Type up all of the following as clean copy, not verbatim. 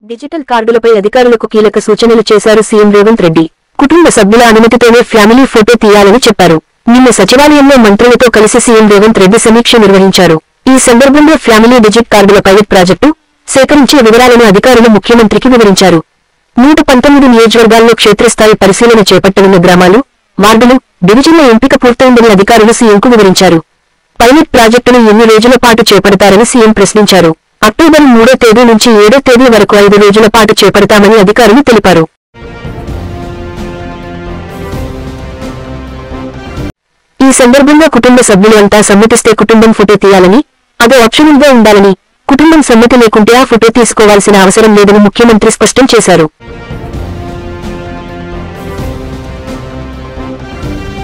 Digital కార్డులపై అధికారులకు కీలక సూచనలు చేశారు సీఎం రేవంత్ రెడ్డి. కుటుంబ సభ్యుల అనుమతితోనే ఫ్యామిలీ ఫోటో తీయాలని చెప్పారు. నిన్న సచివాలయంలో మంత్రులతో కలిసి సీఎం రేవంత్ రెడ్డి సమీక్ష నిర్వహించారు. ఈ సందర్భంగా ఫ్యామిలీ డిజిట్ కార్డుల పైలట్ ప్రాజెక్టు సేకరించే వివరాలను అధికారులు ముఖ్యమంత్రికి వివరించారు. 119 నియోజకవర్గాల్లో క్షేత్రస్థాయి పరిశీలన చేపట్టనున్న గ్రామాలు, వార్డులు, డివిజన్ల ఎంపిక పూర్తయిందని అధికారులు సీఎంకు వివరించారు. పైలట్ ప్రాజెక్టును ఎన్ని రోజుల పాటు చేపడతారని సీఎం ప్రశ్నించారు. అక్టోబర్ 3వ తేదీ నుంచి 7వ తేదీ వరకు 5 రోజుల పాటు చేపడతామని అధికారులు తెలిపారు. ఈ సందర్భంగా కుటుంబ సభ్యులు అంతా సమ్మతిస్తే కుటుంబం ఫోటో తీయాలని, అదో ఆప్షనల్ గా ఉండాలని, కుటుంబం సమ్మతి లేకుంటే ఆ ఫోటో తీసుకోవాల్సిన అవసరం లేదని ముఖ్యమంత్రి స్పష్టం చేశారు.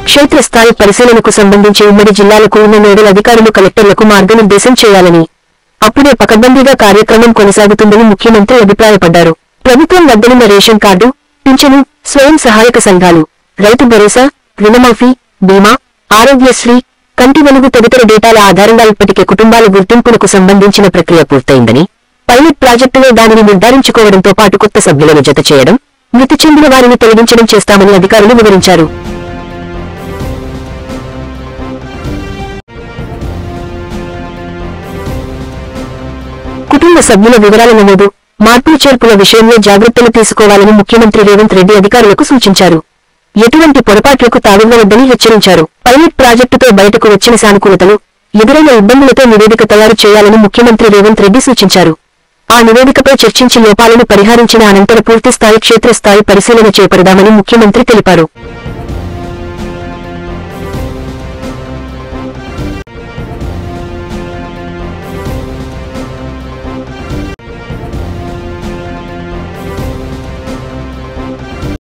క్షేత్రస్థాయి పరిశీలనకు సంబంధించి ఉమ్మడి జిల్లాలకు ఉన్న నోడల్ అధికారులు కలెక్టర్లకు మార్గనిర్దేశం చేయాలని, అప్పుడే పకడ్బందీగా కార్యక్రమం కొనసాగుతుందని ముఖ్యమంత్రి అభిప్రాయపడ్డారు. ప్రభుత్వం వద్దనున్న రేషన్ కార్డు, పింఛను, స్వయం సహాయక సంఘాలు, రైతు భరోసా, రుణమాఫీ, బీమా, ఆరోగ్యశ్రీ, కంటి వెలుగు తదితర డేటాల ఆధారంగా ఇప్పటికే కుటుంబాల గుర్తింపునకు సంబంధించిన ప్రక్రియ పూర్తయిందని, పైలట్ ప్రాజెక్టులో దానిని నిర్ధారించుకోవడంతో పాటు కొత్త సభ్యులను జత చేయడం, మృతి చెందిన వారిని తొలగించడం చేస్తామని అధికారులు వివరించారు. కుటుంబ సభ్యుల వివరాల నమోదు, మార్పులు చేర్పుల విషయంలో జాగ్రత్తలు తీసుకోవాలని ముఖ్యమంత్రి రేవంత్ రెడ్డి అధికారులకు సూచించారు. ఎటువంటి పొరపాట్లకు తావివ్వవద్దని హెచ్చరించారు. పైలట్ ప్రాజెక్టుతో బయటకు వచ్చిన సానుకూలతలు, ఎదురైన ఇబ్బందులతో నివేదిక తయారు చేయాలని ముఖ్యమంత్రి రేవంత్ రెడ్డి సూచించారు. ఆ నివేదికపై చర్చించి లోపాలను పరిహరించిన అనంతరం పూర్తిస్థాయి క్షేత్రస్థాయి పరిశీలన చేపడదామని ముఖ్యమంత్రి తెలిపారు.